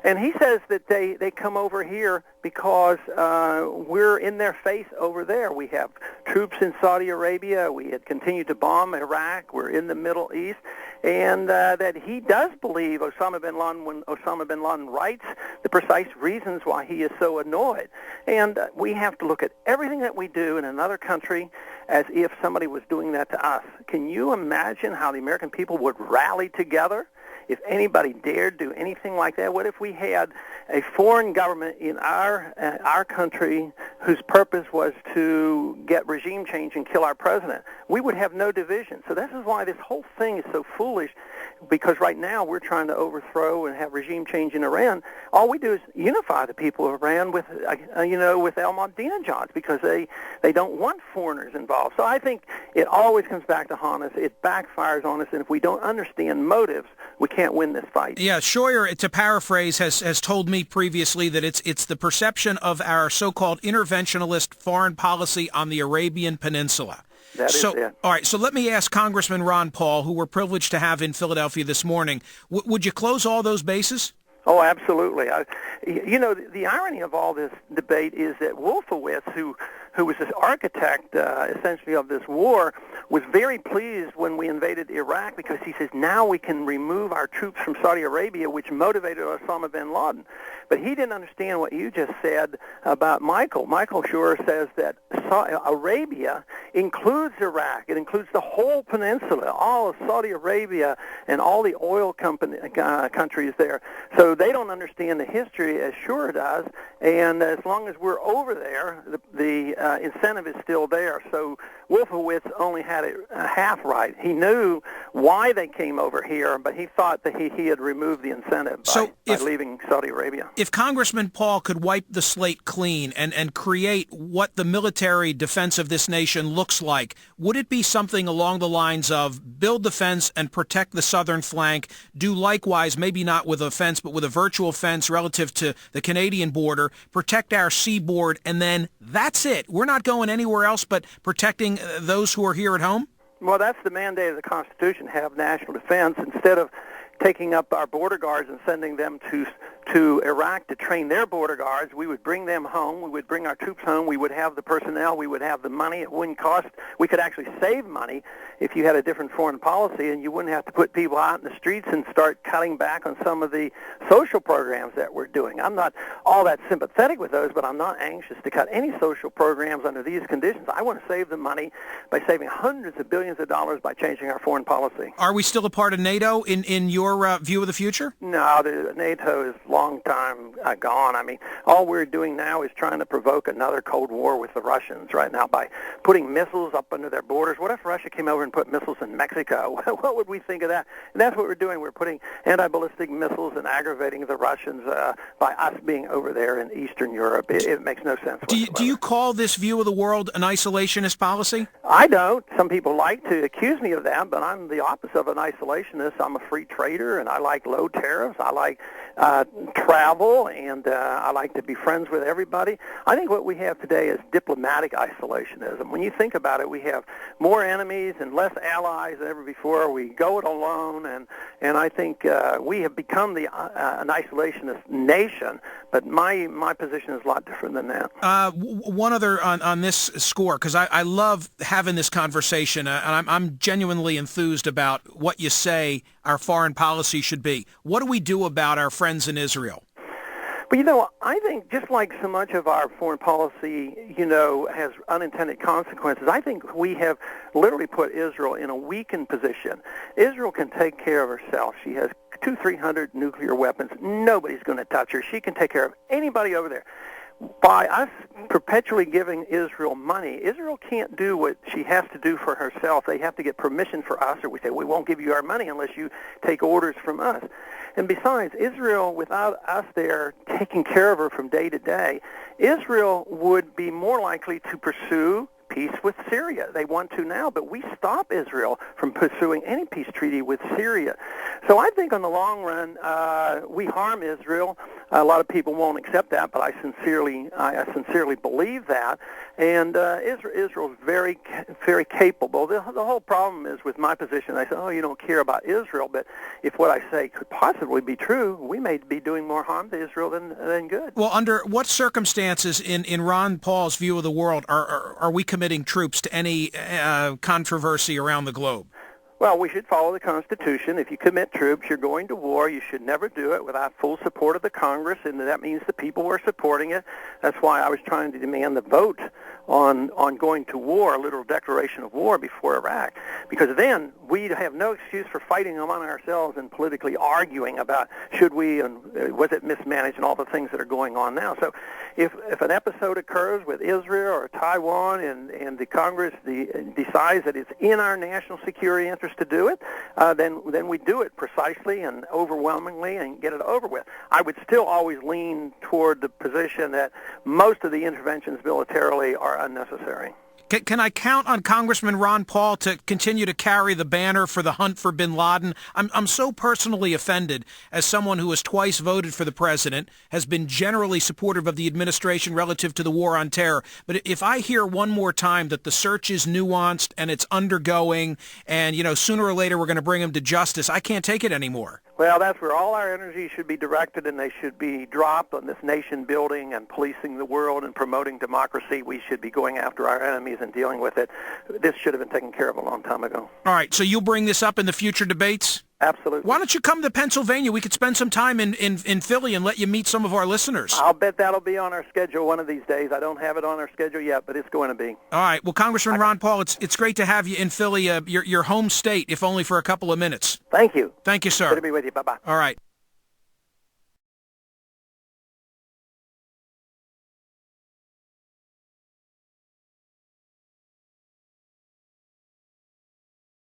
And he says that they come over here because we're in their face over there. We have troops in Saudi Arabia. We had continued to bomb Iraq. We're in the Middle East. And that he does believe Osama bin Laden when Osama bin Laden writes the precise reasons why he is so annoyed. And we have to look at everything that we do in another country as if somebody was doing that to us. Can you imagine how the American people would rally together if anybody dared do anything like that? What if we had a foreign government in our country whose purpose was to get regime change and kill our president? We would have no division. So this is why this whole thing is so foolish, because right now we're trying to overthrow and have regime change in Iran. All we do is unify the people of Iran with Ahmadinejad, because they don't want foreigners involved. So I think it always comes back to on us. It backfires on us, and if we don't understand motives, we can't win this fight. Yeah, Scheuer, to paraphrase, has told me previously that it's the perception of our so-called interventionist foreign policy on the Arabian Peninsula. That is it. All right, so let me ask Congressman Ron Paul, who we're privileged to have in Philadelphia this morning, would you close all those bases? Oh, absolutely. The irony of all this debate is that Wolfowitz, who was the architect, essentially, of this war, was very pleased when we invaded Iraq, because he says, now we can remove our troops from Saudi Arabia, which motivated Osama bin Laden. But he didn't understand what you just said about Michael. Michael Scheuer says that Arabia includes Iraq. It includes the whole peninsula, all of Saudi Arabia and all the oil countries there. So they don't understand the history as Scheuer does, and as long as we're over there, the incentive is still there. So Wolfowitz only had it half right. He knew why they came over here, but he thought that he had removed the incentive by leaving Saudi Arabia. If Congressman Paul could wipe the slate clean and create what the military defense of this nation looks like, would it be something along the lines of build the fence and protect the southern flank, do likewise, maybe not with a fence, but with a virtual fence relative to the Canadian border, protect our seaboard, and then that's it? We're not going anywhere else but protecting those who are here at home? Well, that's the mandate of the Constitution, have national defense. Instead of taking up our border guards and sending them to Iraq to train their border guards, we would bring them home. We would bring our troops home. We would have the personnel. We would have the money. It wouldn't cost. We could actually save money if you had a different foreign policy, and you wouldn't have to put people out in the streets and start cutting back on some of the social programs that we're doing. I'm not all that sympathetic with those, but I'm not anxious to cut any social programs under these conditions. I want to save the money by saving hundreds of billions of dollars by changing our foreign policy. Are we still a part of NATO in your view of the future? No, NATO is long time gone. I mean, all we're doing now is trying to provoke another Cold War with the Russians right now by putting missiles up under their borders. What if Russia came over and put missiles in Mexico? What would we think of that? And that's what we're doing. We're putting anti-ballistic missiles and aggravating the Russians by us being over there in Eastern Europe. It makes no sense whatsoever. Do you call this view of the world an isolationist policy? I don't. Some people like to accuse me of that, but I'm the opposite of an isolationist. I'm a free trader, and I like low tariffs. I like travel, and I like to be friends with everybody. I think what we have today is diplomatic isolationism. When you think about it, we have more enemies and less allies than ever before. We go it alone, and I think we have become an isolationist nation, but my position is a lot different than that. One other on this score, because I love having this conversation, and I'm genuinely enthused about what you say our foreign policy should be. What do we do about our friends in Israel? Well, I think just like so much of our foreign policy, has unintended consequences, I think we have literally put Israel in a weakened position. Israel can take care of herself. She has 200-300 nuclear weapons. Nobody's going to touch her. She can take care of anybody over there. By us perpetually giving Israel money, Israel can't do what she has to do for herself. They have to get permission for us, or we say, we won't give you our money unless you take orders from us. And besides, Israel, without us there taking care of her from day to day, Israel would be more likely to pursue peace with Syria. They want to now, but we stop Israel from pursuing any peace treaty with Syria. So I think on the long run, we harm Israel. A lot of people won't accept that, but I sincerely believe that. And Israel's very, very capable. The whole problem is with my position. I say, oh, you don't care about Israel, but if what I say could possibly be true, we may be doing more harm to Israel than good. Well, under what circumstances in Ron Paul's view of the world are we committing troops to any controversy around the globe? Well, we should follow the Constitution. If you commit troops, you're going to war. You should never do it without full support of the Congress, and that means the people were supporting it. That's why I was trying to demand the vote on going to war, a literal declaration of war before Iraq, because then we'd have no excuse for fighting among ourselves and politically arguing about should we and was it mismanaged and all the things that are going on now. So if an episode occurs with Israel or Taiwan and the Congress decides that it's in our national security interest to do it, then we do it precisely and overwhelmingly and get it over with. I would still always lean toward the position that most of the interventions militarily are unnecessary. Can I count on Congressman Ron Paul to continue to carry the banner for the hunt for bin Laden? I'm so personally offended as someone who has twice voted for the president, has been generally supportive of the administration relative to the war on terror. But if I hear one more time that the search is nuanced and it's undergoing and, sooner or later we're going to bring him to justice, I can't take it anymore. Well, that's where all our energy should be directed, and they should be dropped on this nation building and policing the world and promoting democracy. We should be going after our enemies and dealing with it. This should have been taken care of a long time ago. All right, so you'll bring this up in the future debates? Absolutely. Why don't you come to Pennsylvania? We could spend some time in Philly and let you meet some of our listeners. I'll bet that'll be on our schedule one of these days. I don't have it on our schedule yet, but it's going to be. All right. Well, Congressman Ron Paul, it's great to have you in Philly, your home state, if only for a couple of minutes. Thank you. Thank you, sir. Good to be with you. Bye-bye. All right.